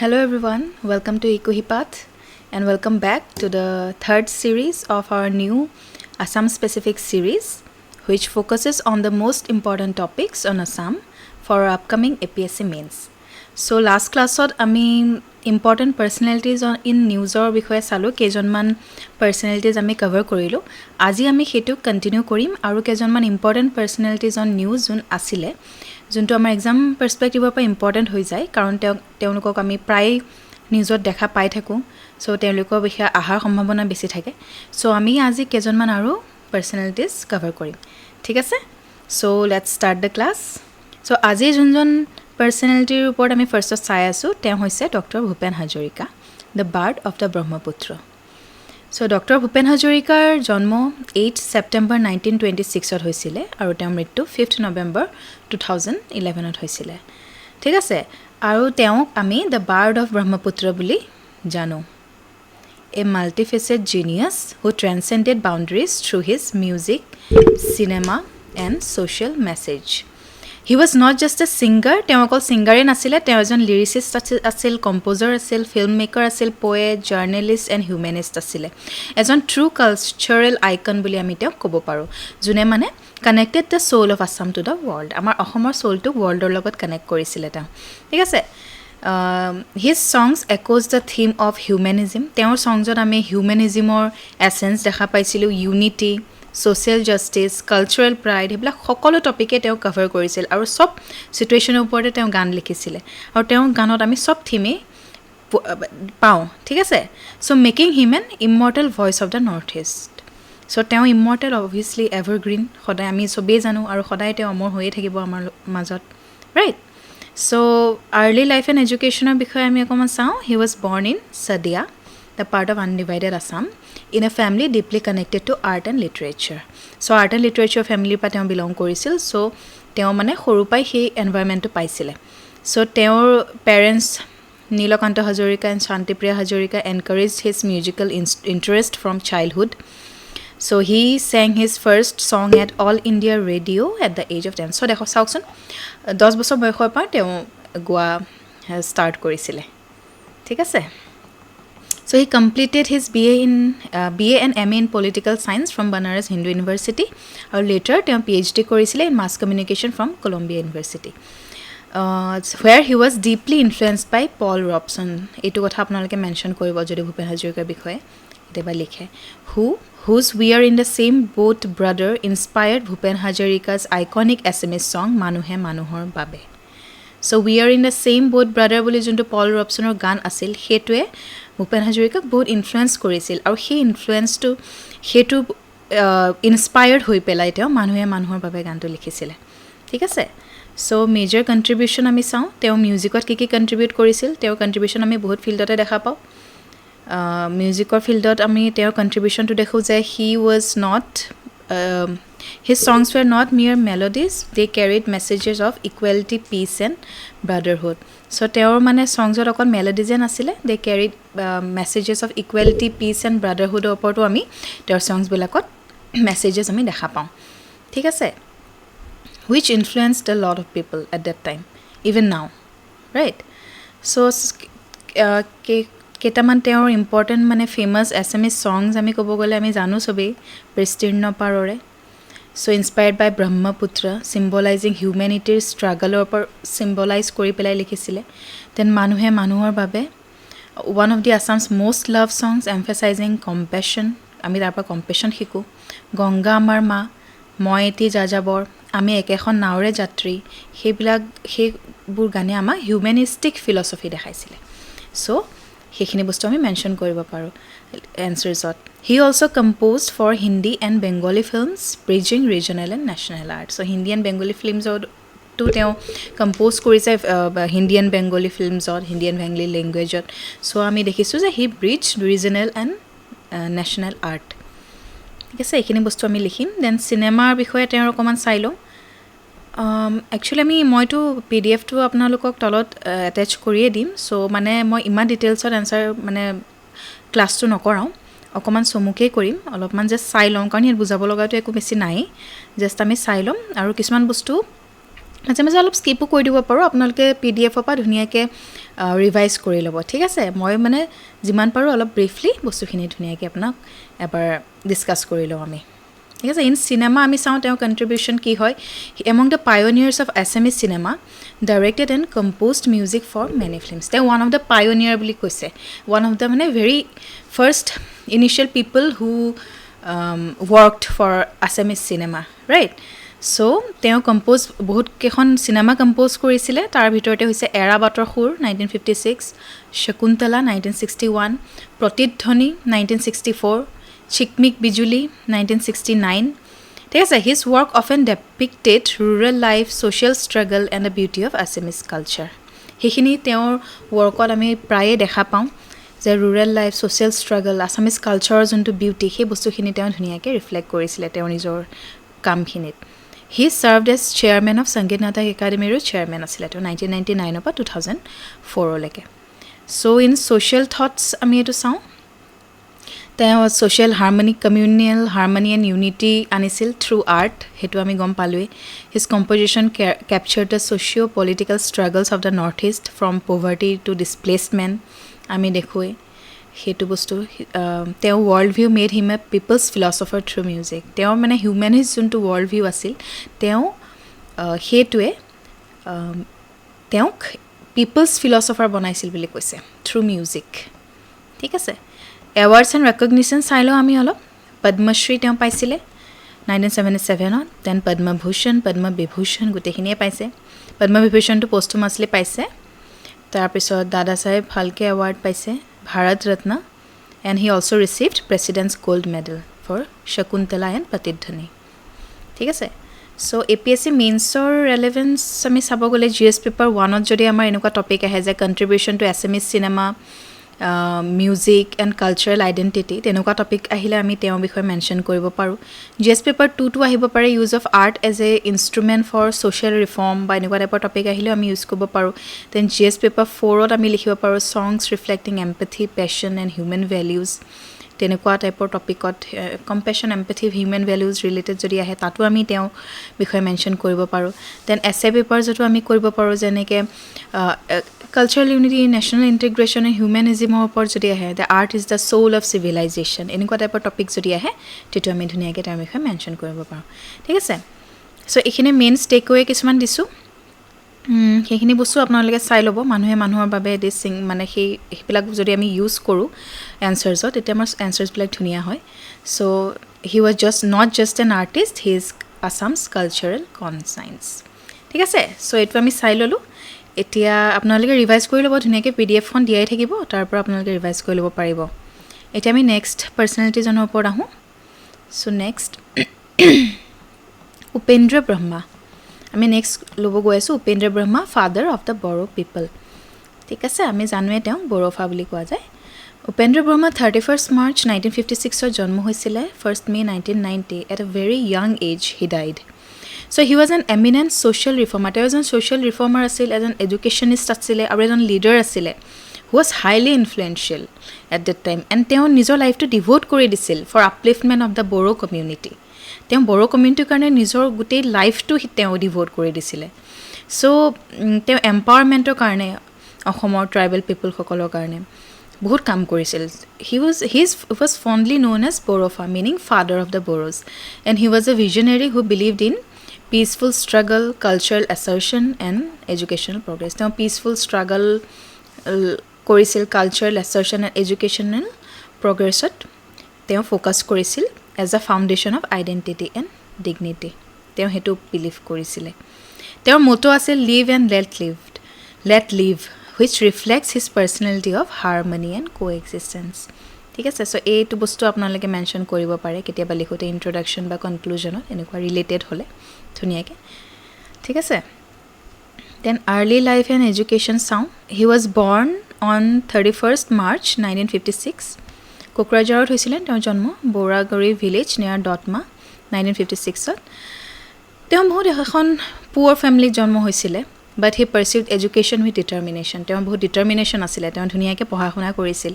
Hello everyone, welcome to eKuhipath and welcome back to the third series of our new Assam-specific series, which focuses on the most important topics on Assam for our upcoming APSC mains. So last class ami important personalities in news or bikhoye salu kejonman personalities ami cover korilu. Aji ami hetu continue korim aru kejonman important personalities on news jun asile যোনটো আমাৰ exam পাৰ্সপেক্টিভৰ পৰা important হৈ যায় কাৰণ তেওঁলোকক আমি প্ৰায় নিউজত দেখা পাই থাকো সো তেওঁলোকৰ বিষয়ে আহাৰ সম্ভাৱনা বেছি থাকে সো আমি আজি কেজনমান আৰু পাৰ্সোনালিটিজ কভাৰ কৰিম ঠিক আছে so let's start the class so আজি যোনজন পাৰ্সোনালিটিৰ ওপৰত আমি ফাৰ্স্টত চাই আছো তেওঁ হৈছে doctor Bhupen Hazarika the bird of the Brahmaputra So, Dr. Bhupen Hazarikar জন্ম 8 September 1926 হৈছিলে আৰু তেওঁৰ মৃত্যু 5th November 2011 হৈছিলে ঠিক আছে আৰু তেওঁক আমি the bard of Brahmaputra বুলি জানো a multifaceted genius who transcended boundaries through his music cinema and social message He was not just a singer, তেওঁ অকল সিঙ্গাৰে নাছিলে তেওঁ এজন লিৰিসিষ্ট আছিল কম্পোজাৰ আছিল ফিল্মমেকাৰ আছিল পোয়েট জাৰ্নালিষ্ট এণ্ড হিউমেনিষ্ট আছিল এজন ট্ৰু কালচাৰেল আইকন বুলি আমি তেওঁক ক'ব পাৰো যোনে মানে connected the soul of Assam to the world আমাৰ অসমৰ সোলটো ওয়াৰ্ল্ডৰ লগত কানেক্ট কৰিছিল তেওঁ ঠিক আছে his songs echoes the theme of humanism তেওঁৰ সংগত আমি হিউমেনিজমৰ এসেন্স দেখা পাইছিলো unity social justice cultural pride হেবলা সকলো টপিকে তেওঁ কভাৰ কৰিছিল আৰু সব সিচুৱেচনৰ ওপৰতে তেওঁ গান লিখিছিল আৰু তেওঁ গানত আমি সব থিমে পাওঁ ঠিক আছে so making him N immortal voice of the north east so তেওঁ ইমৰ্টেল অবভিয়াসলি এভাৰগ্ৰীন সদায় আমি সবেই জানো আৰু সদায় তেওঁ অমৰ হৈয়ে থাকিব আমাৰ মাজত right so early life and এডুকেশ্যনৰ বিষয়ে আমি অকমান চাওঁ হি was born in Sadia the part of undivided Assam in a family deeply connected to art and literature so art and literature family pa teo belong korisil so teo mane horu pai he environment to paisile so teo parents Nilakanta Hazarika and Shantipriya Hazarika encouraged his musical interest from childhood so he sang his first song at All India Radio at the age of 10 so dekho saukson 10 বছৰ বয়সৰ পৰা teo গোৱা start korisile ঠিক আছে So he completed his BA and MA in Political Science from Banaras Hindu University or later তেওঁ PhD কৰিছিলে in Mass Communication from Columbia University where he was deeply influenced by Paul Robeson এইটো কথা আপোনালোকে mention কৰিব যদি ভূপেন হাজৰিকাৰ বিষয়ে দেবা লিখে whose We Are in the Same Boat Brother inspired Bhupen Hazarika's iconic Assamese song Manuhe Manuhor Babe So We Are in the Same Boat Brother বুলি যোনটো পল ৰবছনৰ গান আছিল হেতুৱে ভূপেন হাজৰিকাক বহুত ইনফ্লুৱেন্স কৰিছিল আৰু সেই ইনফ্লুৱেন্সটো হেতু ইনস্পায়াৰ্ড হৈ পেলাই তেওঁ মানুহে মানুহৰ বাবে গানটো লিখিছিল ঠিক আছে সো মেজৰ কন্ট্ৰিবিউশন আমি চাওঁ তেওঁ মিউজিকত কি কন্ট্ৰিবিউট কৰিছিল তেওঁৰ কন্ট্ৰিবিউশন আমি বহুত ফিল্ডতে দেখা পাওঁ মিউজিকৰ ফিল্ডত আমি তেওঁৰ কন্ট্ৰিবিউশনটো দেখো যে হি was not His songs were not mere melodies, they carried messages of equality, peace and brotherhood. So, teor mane songs or okon melodies nasile, they carried messages of equality, peace and brotherhood oporto ami teor songs bilakot messages ami dekha paung. Thik ase? Which influenced a lot of people at that time, even now. Right? So, কেটামান teor important mane famous Assamese songs ami kobo gole ami janu sobe prestirno parore. So inspired by Brahmaputra symbolizing humanity's struggle or symbolize kori pelai likhisile then manuhe manuhor babe one of the Assam's most loved songs emphasizing compassion ami tarpa compassion hiku ganga amar ma moi eti jajabor ami ekekhon naure jatri hebilak he bur gane ama humanistic philosophy dekhaisile so hekhini bostu ami mention koribo paro answers ot He also composed for Hindi and Bengali films, bridging regional and national art. So Hindi and Bengali films or to teo compose korise Hindi and Bengali films or Hindi and Bengali language or so ami dekhisu je he bridged regional and national art. Yes, ekhini bostu ami likhim then cinema bikhoye teor okoman sailo actually আমি মইটো PDF টো আপোনালোকক তলত attach কৰিয়ে দিম so মানে মই ইমান ডিটেইলছত আনসাৰ মানে ক্লাছটো নকৰাও অকমান সমুকে কৰিম অলপমান যে চাই লম কাৰণ ইয়াত বুজাব লগাটো একো বেছি নাই জাস্ট আমি চাই লম আৰু কিছুমান বস্তু মাজে মাজে অলপ স্কিপও কৰি দিব পাৰো আপোনালোকে PDF পৰা ধুনিয়াকে ৰিভাইজ কৰি ল'ব ঠিক আছে মই মানে যিমান পাৰোঁ অলপ ব্ৰিফলি বস্তুখিনি ধুনীয়াকৈ আপোনাক এবাৰ ডিছকাছ কৰি লওঁ আমি ঠিক আছে ইন চিনেমা আমি চাওঁ তেওঁৰ কণ্ট্ৰিবিউশ্যন কি হয় among the pioneers of Assamese cinema directed and composed music for many films তেওঁ ওৱান অফ দ্য পায়োনিয়াৰ বুলি কৈছে ওৱান অফ দ্য মানে very first initial people who worked for Assamese cinema right so' তেওঁ compose বহুত কেইখন cinema compose কৰিছিলে তাৰ ভিতৰতে হৈছে এৰাবাটৰ সুৰ 1956 শকুন্তলা 1961 প্ৰতিধ্বনি 1964 চিকমিক বিজুলী 1969 ঠিক আছে his work often depicted rural life social struggle and the beauty of Assamese culture সেইখিনি তেওঁৰ ৱৰ্কত আমি প্ৰায়ে দেখা পাওঁ যে rural life social struggle Assamese কালচাৰৰ যোনটো বিউটি সেই বস্তুখিনি তেওঁ ধুনীয়াকৈ ৰিফ্লেক্ট কৰিছিলে তেওঁৰ নিজৰ কামখিনিত he served as chairman of Sangeet Natak একাডেমীৰো চেয়াৰমেন আছিলে তেওঁ 1999 পৰা 2004লৈকে চ' ইন ছ'চিয়েল থটছ আমি এইটো চাওঁ তেওঁ social harmony communal harmony and unity আনিছিল থ্ৰু আৰ্ট সেইটো আমি গম পালোৱেই his composition capture the socio' political struggles of the north east from poverty to displacement আমি দেখোৱেই সেইটো বস্তু তেওঁ world view made him a people's philosopher through music তেওঁৰ মানে হিউমেনিষ্ট যোনটো ৱৰ্ল্ড ভিউ আছিল তেওঁ সেইটোৱে তেওঁক পিপলছ ফিলচফাৰ বনাইছিল বুলি কৈছে থ্ৰু মিউজিক ঠিক আছে এৱাৰ্ডছ এণ্ড ৰেকগনিশ্যন চাই লওঁ আমি অলপ পদ্মশ্ৰী তেওঁ পাইছিলে 1977ত দেন পদ্মভূষণ পদ্মবিভূষণ গোটেইখিনিয়ে পাইছে পদ্মবিভূষণটো পষ্টহুমাছলি পাইছে তাৰপিছত দাদা চাহেব ফাল্কে এৱাৰ্ড পাইছে Bharat Ratna and he also' received president's gold medal for Shakuntala and Pratidhwani ঠিক আছে চ' APSC মেইনছৰ ৰেলেভেঞ্চ আমি চাব গ'লে GS পেপাৰ 1ত যদি আমাৰ এনেকুৱা টপিক আহে যে contribution to Assamese cinema music and cultural identity তেনেকুৱা টপিক আহিলে আমি তেওঁৰ বিষয়ে মেনশ্যন কৰিব পাৰোঁ GS পেপাৰ 2টো আহিব পাৰে use of art as a instrument for social reform বা এনেকুৱা টাইপৰ টপিক আহিলেও আমি ইউজ কৰিব পাৰোঁ দেন GS পেপাৰ 4ত আমি লিখিব পাৰোঁ songs reflecting empathy passion and human values তেনেকুৱা টাইপৰ টপিকত compassion empathy human values related যদি আহে তাতো আমি তেওঁ বিষয়ে মেনশ্যন কৰিব পাৰোঁ দেন এছে পেপাৰছতো আমি কৰিব পাৰোঁ যেনেকৈ cultural unity national integration and হিউমেনিজিমৰ ওপৰত যদি আহে the art is the soul of civilization এনেকুৱা টাইপৰ টপিক যদি আহে তেতিয়া আমি ধুনীয়াকৈ তেওঁৰ বিষয়ে মেনশ্যন কৰিব পাৰোঁ ঠিক আছে চ' এইখিনি মেইন টেকৱে কিছুমান দিছোঁ সেইখিনি বস্তু আপোনালোকে চাই ল'ব মানুহে মানুহৰ বাবে মানে সেইবিলাক যদি আমি ইউজ কৰোঁ এনচাৰ্ছত তেতিয়া আমাৰ এনচাৰ্ছবিলাক ধুনীয়া হয় so' he was not just an artist he is Assam's cultural conscience ঠিক আছে চ' এইটো আমি চাই ল'লোঁ এতিয়া আপোনালোকে ৰিভাইজ কৰি ল'ব ধুনীয়াকৈ PDF-খন দিয়াই থাকিব তাৰ পৰা আপোনালোকে ৰিভাইজ কৰি ল'ব পাৰিব এতিয়া আমি নেক্সট পাৰ্চনেলিটিজনৰ ওপৰত আহোঁ চ' নেক্সট উপেন্দ্ৰ ব্ৰহ্মা আমি নেক্সট ল'ব গৈ আছোঁ Upendra Brahma father of the Bodo people ঠিক আছে আমি জানোৱে তেওঁক বড়োফা বুলি কোৱা যায় উপেন্দ্ৰ ব্ৰহ্মা 31 মাৰ্চ 1956ত জন্ম হৈছিলে 1 May 1990 at a very young age he died so' he was an eminent social reformer তেওঁ এজন ছ'চিয়েল ৰিফৰ্মাৰ আছিল এজন এডুকেশ্যনিষ্ট আছিলে আৰু এজন লিডাৰ আছিলে who was highly influential at that time and তেওঁ নিজৰ লাইফটো ডিভ'ট কৰি দিছিল for upliftment of the Bodo community তেওঁ বড়ো কমিউনিটিৰ কাৰণে নিজৰ গোটেই লাইফটো তেওঁ ডিভ'ট কৰি দিছিলে চ' তেওঁ এম্পাৱাৰমেণ্টৰ কাৰণে অসমৰ ট্ৰাইবেল পিপলসকলৰ কাৰণে বহুত কাম কৰিছিল he was fondly known as Bodofa meaning father of the Bodos and he was a visionary who believed in peaceful struggle cultural assertion and educational progress তেওঁ পিচফুল ষ্ট্ৰাগল কৰিছিল কালচাৰেল এছাৰ্শ্যন এণ্ড এডুকেশ্যনেল প্ৰগ্ৰেছত তেওঁ focus কৰিছিল as a foundation of identity and dignity তেওঁ সেইটো believe কৰিছিলে তেওঁৰ motto আছিল live and let live which reflects his personality of harmony and coexistence ঠিক আছে চ' এইটো বস্তু আপোনালোকে মেনশ্যন কৰিব পাৰে কেতিয়াবা লিখোঁতে ইণ্ট্ৰডাকশ্যন বা কনক্লুজনত এনেকুৱা ৰিলেটেড হ'লে ধুনীয়াকৈ ঠিক আছে then early life and education চাওঁ he was born on 31 March 1956 কোকৰাঝাৰত হৈছিলে তেওঁৰ জন্ম বৌৰাগুৰি ভিলেজ নিয়াৰ দটমা 1956ত তেওঁ বহুত এখন পুৱাৰ ফেমিলিত জন্ম হৈছিলে but he pursued education with determination তেওঁ বহুত ডিটাৰমিনেশ্যন আছিলে তেওঁ ধুনীয়াকৈ পঢ়া শুনা কৰিছিল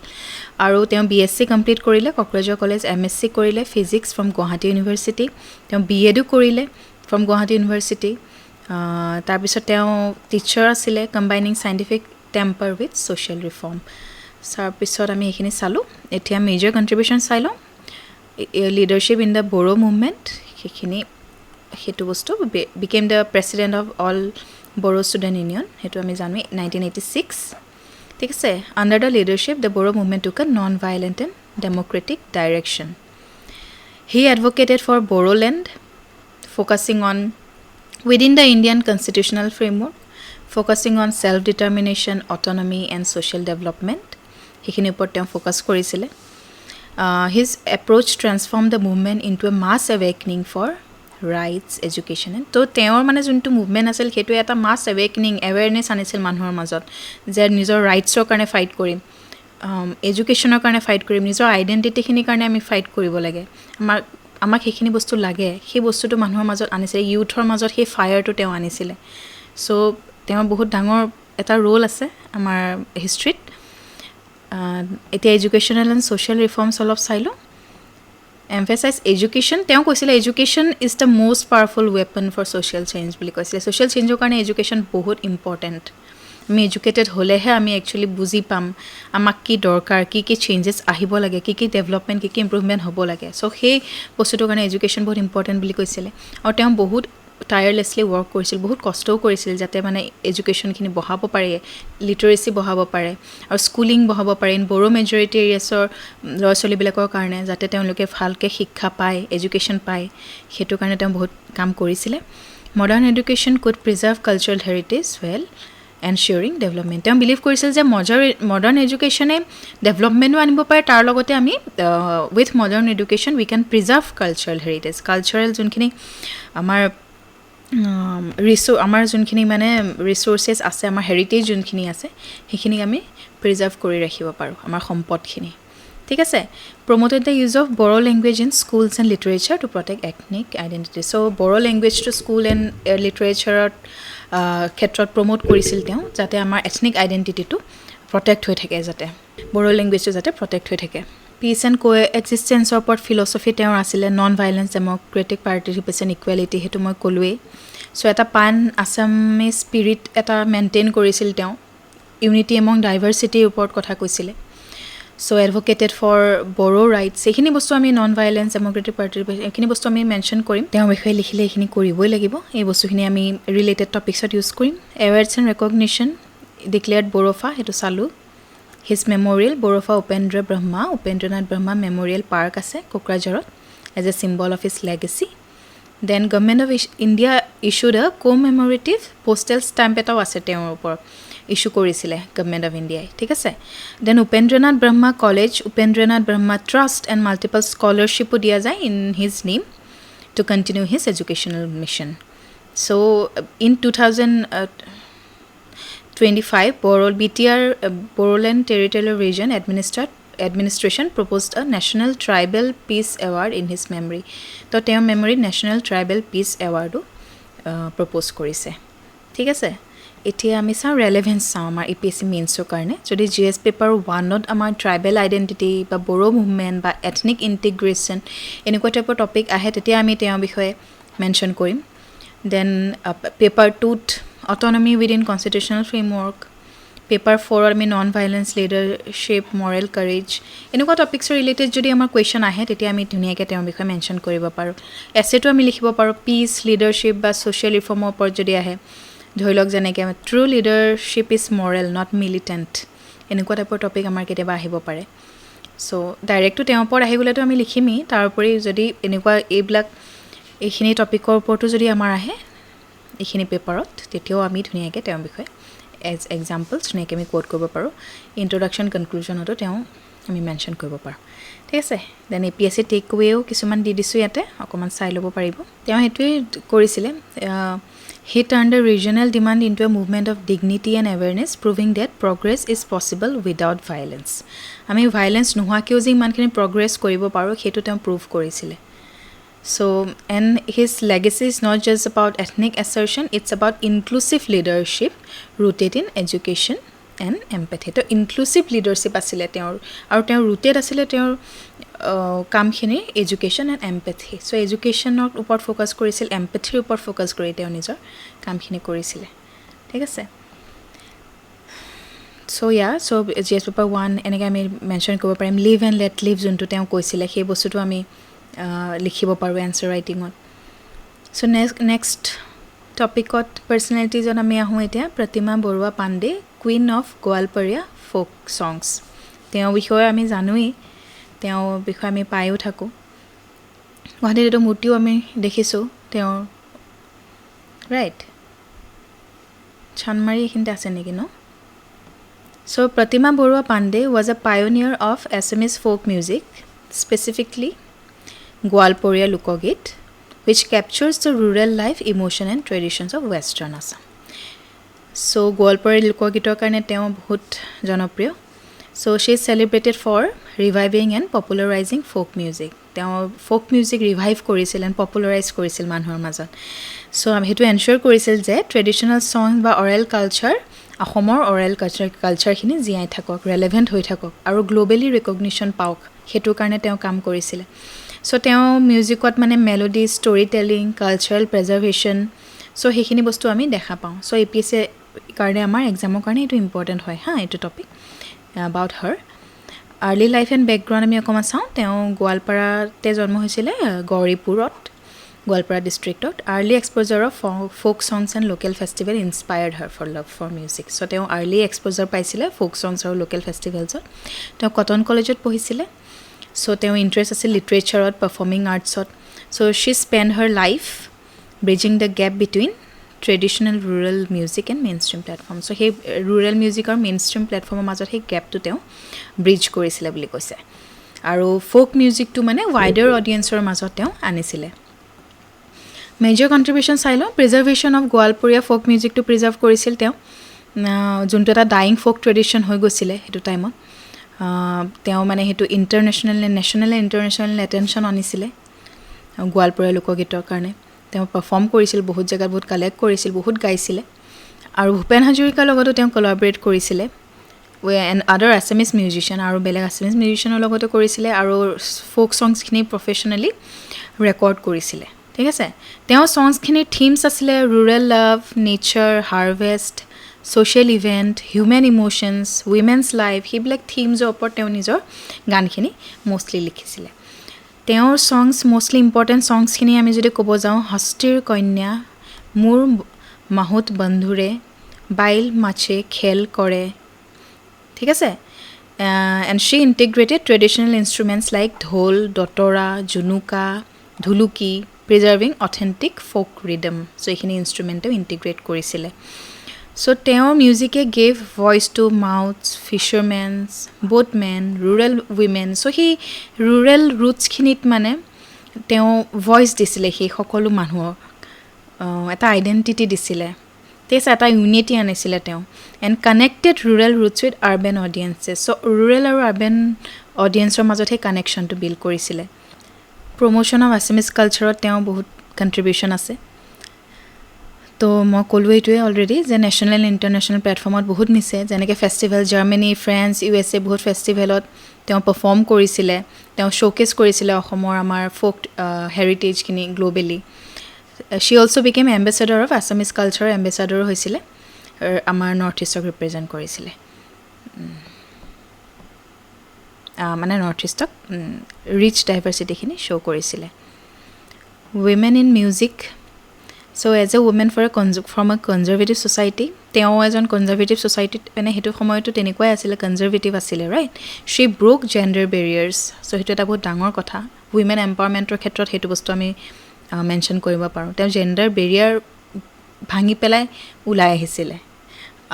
আৰু তেওঁ BSc কমপ্লিট কৰিলে কোকৰাঝাৰ কলেজ MSc কৰিলে ফিজিক্স ফ্ৰম গুৱাহাটী ইউনিভাৰ্চিটি তেওঁ BEdো কৰিলে ফ্ৰম গুৱাহাটী ইউনিভাৰ্চিটি তাৰপিছত তেওঁ টিচাৰ আছিলে combining scientific temper with social reform. তাৰপিছত আমি এইখিনি চালোঁ এতিয়া মেজৰ কণ্ট্ৰিবিউশ্যন চাই লওঁ leadership in the Boro movement সেইখিনি সেইটো বস্তু became the president of all Boro Student Union সেইটো আমি জানো 1986 ঠিক আছে under the leadership the Boro movement took a non-violent and democratic direction. He advocated for Boro land focusing on within the Indian constitutional framework focusing on self-determination, autonomy and social development. সেইখিনি ওপৰত তেওঁ focus কৰিছিলে his approach transformed the movement into a mass awakening for rights education and তো তেওঁৰ মানে যোনটো movement আছিল সেইটো এটা mass awakening awareness আনিছিল মানুহৰ মাজত যে নিজৰ ৰাইটছৰ কাৰণে ফাইট কৰিম এডুকেশ্যনৰ কাৰণে ফাইট কৰিম নিজৰ আইডেন্টিটিখিনিৰ কাৰণে আমি ফাইট কৰিব লাগে আমাক সেইখিনি বস্তু লাগে সেই বস্তুটো মানুহৰ মাজত আনিছিলে ইউথৰ মাজত সেই ফায়াৰটো তেওঁ আনিছিলে সো তেওঁৰ বহুত ডাঙৰ এটা ৰোল আছে আমাৰ হিষ্ট্ৰীত এতিয়া এডুকেশ্যনেল এণ্ড ছ'চিয়েল ৰিফৰ্মছ অলপ চাই লওঁ এমফেচাইজ এডুকেশ্যন তেওঁ কৈছিলে education is the most powerful weapon for social change বুলি কৈছিলে ছ'চিয়েল চেঞ্জৰ কাৰণে এডুকেশ্যন বহুত ইম্পৰ্টেণ্ট আমি এডুকেটেড হ'লেহে আমি একচুৱেলি বুজি পাম আমাক কি দৰকাৰ কি কি চেঞ্জেছ আহিব লাগে কি কি ডেভেলপমেণ্ট কি কি ইম্প্ৰুভমেণ্ট হ'ব লাগে চ' সেই বস্তুটোৰ কাৰণে এডুকেশ্যন বহুত ইম্পৰ্টেণ্ট বুলি কৈছিলে আৰু তেওঁ বহুত টায়াৰলেছলি ৱৰ্ক কৰিছিল বহুত কষ্টও কৰিছিল যাতে মানে এডুকেশ্যনখিনি বঢ়াব পাৰে লিটাৰেচি বঢ়াব পাৰে আৰু স্কুলিং বঢ়াব পাৰে ইন বড়ো মেজৰিটি এৰিয়াছৰ ল'ৰা ছোৱালীবিলাকৰ কাৰণে যাতে তেওঁলোকে ভালকৈ শিক্ষা পায় এডুকেশ্যন পায় সেইটো কাৰণে তেওঁ বহুত কাম কৰিছিলে modern education could preserve cultural heritage well ensuring development তেওঁ বিলিভ কৰিছিল যে মডাৰ্ণ এডুকেশ্যনে ডেভেলপমেণ্টো আনিব পাৰে তাৰ লগতে আমি with modern education we can preserve cultural heritage cultural যোনখিনি আমাৰ যোনখিনি মানে ৰিচোৰ্চেছ আছে আমাৰ হেৰিটেজ যোনখিনি আছে সেইখিনি আমি প্ৰিজাৰ্ভ কৰি ৰাখিব পাৰোঁ আমাৰ সম্পদখিনি ঠিক আছে promoted the use of Bodo language in schools and literature to protect ethnic identity so' Bodo লেংগুৱেজটো স্কুল এণ্ড লিটাৰেচাৰত ক্ষেত্ৰত প্ৰমোট কৰিছিল তেওঁ যাতে আমাৰ এথনিক আইডেণ্টিটিটো প্ৰটেক্ট হৈ থাকে যাতে বড়ো লেংগুৱেজটো যাতে প্ৰটেক্ট হৈ থাকে পিচ এণ্ড কো এক্সিষ্টেঞ্চৰ ওপৰত ফিলচফি তেওঁৰ আছিলে নন ভাইলেঞ্চ ডেম'ক্ৰেটিক পাৰ্টিচিপেশ্যন ইকুৱেলিটি সেইটো মই ক'লোৱেই চ' এটা পান আছামিজ স্পিৰিট এটা মেইনটেইন কৰিছিল তেওঁ ইউনিটি এমং ডাইভাৰ্চিটিৰ ওপৰত কথা কৈছিলে চ' এডভকেটেড ফৰ বড়ো ৰাইটছ এইখিনি বস্তু আমি নন ভাইলেঞ্চ ডেম'ক্ৰেটিক পাৰ্টিচিপেশ্যন এইখিনি বস্তু আমি মেনশ্যন কৰিম তেওঁৰ বিষয়ে লিখিলে এইখিনি কৰিবই লাগিব এই বস্তুখিনি আমি ৰিলেটেড টপিকছত ইউজ কৰিম awards and recognition declared Bodofa সেইটো চালোঁ his memorial Bodofa Upendranath Brahma memorial park আছে কোকৰাঝাৰত as a symbol of his legacy then government of India issued a commemorative postal stamp এটাও আছে তেওঁৰ ওপৰত ইছ্যু কৰিছিলে গভৰ্ণমেণ্ট অফ ইণ্ডিয়াই ঠিক আছে then Upendranath Brahma college Upendranath Brahma trust and multiple স্কলাৰশ্বিপো দিয়া যায় in his name to continue his educational mission so' in 2025 BTR Bodoland Territorial Region Administration proposed a National Tribal Peace Award in his memory. তো তেওঁৰ memory National Tribal Peace Award propose কৰিছে ঠিক আছে এতিয়া আমি চাওঁ ৰেলেভেন্স চাওঁ আমাৰ APSC মেইনছৰ কাৰণে যদি GS পেপাৰ 1ত আমাৰ ট্ৰাইবেল আইডেণ্টিটি বা বড়ো মুভমেণ্ট বা এথনিক ইণ্টিগ্ৰেশ্যন এনেকুৱা টাইপৰ টপিক আহে তেতিয়া আমি তেওঁৰ বিষয়ে মেনশ্যন কৰিম দেন পেপাৰ 2ত autonomy within constitutional framework paper 4 আমি non violence leadership moral courage এনেকুৱা টপিকছৰ ৰিলেটেড যদি আমাৰ কোৱেশ্চন আহে তেতিয়া আমি ধুনীয়াকৈ তেওঁৰ বিষয়ে মেনশ্যন কৰিব পাৰোঁ এছেটো আমি লিখিব পাৰোঁ পিচ লিডাৰশ্বিপ বা ছ'চিয়েল ৰিফৰ্মৰ ওপৰত যদি আহে ধৰি লওক যেনেকৈ true leadership is Morrell not militant এনেকুৱা টাইপৰ টপিক আমাৰ কেতিয়াবা আহিব পাৰে চ' ডাইৰেক্টটো তেওঁৰ ওপৰত আহি গ'লেতো আমি লিখিমেই তাৰ উপৰি যদি এনেকুৱা এইখিনি টপিকৰ ওপৰতো যদি আমাৰ আহে এইখিনি পেপাৰত তেতিয়াও আমি ধুনীয়াকৈ তেওঁৰ বিষয়ে এজ এক্সাম্পলছ ধুনীয়াকৈ আমি কোট কৰিব পাৰোঁ ইণ্ট্ৰডাকশ্যন কনক্লুজনতো তেওঁ আমি মেনশ্যন কৰিব পাৰোঁ ঠিক আছে দেন APSC টেক ৱেও কিছুমান দি দিছোঁ ইয়াতে অকণমান চাই ল'ব পাৰিব তেওঁ সেইটোৱে কৰিছিলে he turn the regional demand into a movement of dignity and awareness proving that progress is possible without violence আমি ভাইলেঞ্চ নোহোৱাকৈও যে ইমানখিনি প্ৰগ্ৰেছ কৰিব পাৰোঁ সেইটো তেওঁ প্ৰুভ কৰিছিলে So, and his legacy is not just about ethnic assertion, it's about inclusive leadership rooted in education and empathy. So, inclusive leadership asile teor aru teor rooted asile teor kamkhini education and empathy. So, education or upor focus korisil, empathy upor focus kori teor nijor kamkhini korisile. Thik ase? So yeah, so GS paper 1 এনেকৈ আমি mention কৰিব পাৰিম live and let live যোনটো তেওঁ কৈছিলে সেই বস্তুটো আমি লিখিব পাৰোঁ এনচাৰ ৰাইটিঙত চ' নেক্সট টপিকত পাৰ্চনেলিটিজত আমি আহোঁ এতিয়া Pratima Barua Pandey queen of Goalpariya folk songs তেওঁৰ বিষয়ে আমি জানোৱেই তেওঁৰ বিষয়ে আমি পায়ো থাকোঁ গুৱাহাটীত এইটো মূৰ্তিও আমি দেখিছোঁ তেওঁৰ ৰাইট চানমাৰী এইখিনিতে আছে নেকি ন So, Pratima Barua Pandey was a pioneer of Assamese folk music, specifically Gwalporiya Lokogit, which captures the rural life, emotion and traditions of Western Assam. So, Gwalporiya Lokogitor karone teo bahut janopriyo. So, she is celebrated for reviving and popularizing folk music. Teo folk music revive korisil and popularize korisil manhor majot. So, hetu ensure korisil je traditional songs ba oral culture অসমৰ oral কালচাৰখিনি জীয়াই থাকক relevant হৈ থাকক আৰু globally recognition পাওক সেইটো কাৰণে তেওঁ কাম কৰিছিলে চ' তেওঁ মিউজিকত মানে মেলোডি ষ্টৰি টেলিং কালচাৰেল প্ৰেজাৰ্ভেশ্যন চ' সেইখিনি বস্তু আমি দেখা পাওঁ চ' APSC কাৰণে আমাৰ এক্সামৰ কাৰণে এইটো ইম্পৰ্টেণ্ট হয় হা এইটো topic about her early life and background আমি অকণমান চাওঁ তেওঁ গোৱালপাৰাতে জন্ম হৈছিলে গৌৰীপুৰত Gwalpara districtত early exposure of folk songs and local festival inspired her for love for music so তেওঁ early exposure পাইছিলে folk songs আৰু local festivals তেওঁ কটন কলেজত পঢ়িছিলে so তেওঁ ইন্টাৰেষ্ট আছে লিটাৰেচাৰত performing আৰ্টছত so she spent her life bridging the gap between traditional rural music and mainstream platform so সেই rural music আৰু mainstream platforমৰ মাজত সেই গ্যাপটো তেওঁ ব্ৰিজ কৰিছিলে বুলি কৈছে আৰু folk musicটো মানে wider audienceৰ মাজত তেওঁ আনিছিলে Major contribution চাই লওঁ preservation of Gwalporiya folk music to preserve কৰিছিল তেওঁ যোনটো এটা dying folk tradition হৈ গৈছিলে সেইটো টাইমত তেওঁ মানে সেইটো ইণ্টাৰনেশ্যনেল নেশ্যনেল ইণ্টাৰনেশ্যনেল এটেনশ্যন আনিছিলে গোৱালপৰীয়া লোকগীতৰ কাৰণে তেওঁ পাৰফৰ্ম কৰিছিল বহুত জেগাত বহুত কালেক্ট কৰিছিল বহুত গাইছিলে আৰু ভূপেন হাজৰিকাৰ লগতো তেওঁ কোলাবৰেট কৰিছিলে এণ্ড আদাৰ আছামিজ মিউজিচিয়ান আৰু বেলেগ আছামিজ মিউজিচিয়ানৰ লগতো কৰিছিলে আৰু ফ'ক ছংছখিনি প্ৰফেশ্যনেলি ৰেকৰ্ড কৰিছিলে ঠিক আছে তেওঁৰ ছংছখিনিৰ থিমছ আছিলে rural love nature harvest social event human emotions women's life সেইবিলাক থিমছৰ ওপৰত তেওঁ নিজৰ গানখিনি মষ্টলি লিখিছিলে তেওঁৰ ছংছ মষ্টলি ইম্পৰ্টেণ্ট ছংছখিনি আমি যদি ক'ব যাওঁ হস্তিৰ কন্যা মোৰ মাহুত বন্ধুৰে বাইল মাছে খেল কৰে ঠিক আছে and Shi integrated traditional instruments like ঢোল দতৰা Junuka ঢুলুকি preserving authentic folk rhythm so এইখিনি ইনষ্ট্ৰুমেণ্টও ইণ্টিগ্ৰেট কৰিছিলে so তেওঁৰ মিউজিকে gave voice to mouths fishermen's boatmen rural women so সেই ৰুৰেল ৰুটছখিনিত মানে তেওঁ ভইচ দিছিলে সেই সকলো মানুহক এটা আইডেণ্টিটি দিছিলে ঠিক আছে এটা ইউনিটি আনিছিলে তেওঁ and connected rural roots with urban audiences so' rural আৰু আৰ্বেন অডিয়েঞ্চৰ মাজত সেই কানেকশ্যনটো বিল্ড কৰিছিলে প্ৰমোশ্যন অফ আছামিজ কালচাৰত তেওঁ বহুত কণ্ট্ৰিবিউশ্যন আছে তো মই ক'লোঁ এইটোৱে অলৰেডি যে নেশ্যনেল ইণ্টাৰনেশ্যনেল প্লেটফৰ্মত বহুত নিছে যেনেকৈ ফেষ্টিভেল জাৰ্মানী ফ্ৰেন্স USA বহুত ফেষ্টিভেলত তেওঁ পাৰফৰ্ম কৰিছিলে তেওঁ শ্ব'কেছ কৰিছিলে অসমৰ আমাৰ ফ'ক হেৰিটেজখিনি globally she also' became ambassador of Assamese কালচাৰৰ এম্বেচাডৰ হৈছিলে আমাৰ নৰ্থ ইষ্টক ৰিপ্ৰেজেণ্ট কৰিছিলে মানে নৰ্থ ইষ্টক ৰিচ ডাইভাৰ্চিটিখিনি শ্ব' কৰিছিলে women in music so' as a woman from a conservative society তেওঁ এজন কনজাৰ্ভেটিভ ছ'চাইটিত মানে সেইটো সময়তো তেনেকুৱাই আছিলে কনজাৰ্ভেটিভ আছিলে ৰাইট শ্বি ব্ৰোক জেণ্ডাৰ বেৰিয়াৰ্ছ চ' সেইটো এটা বহুত ডাঙৰ কথা উইমেন এম্পাৱাৰমেণ্টৰ ক্ষেত্ৰত সেইটো বস্তু আমি মেনশ্যন কৰিব পাৰোঁ তেওঁ জেণ্ডাৰ বেৰিয়াৰ ভাঙি পেলাই ওলাই আহিছিলে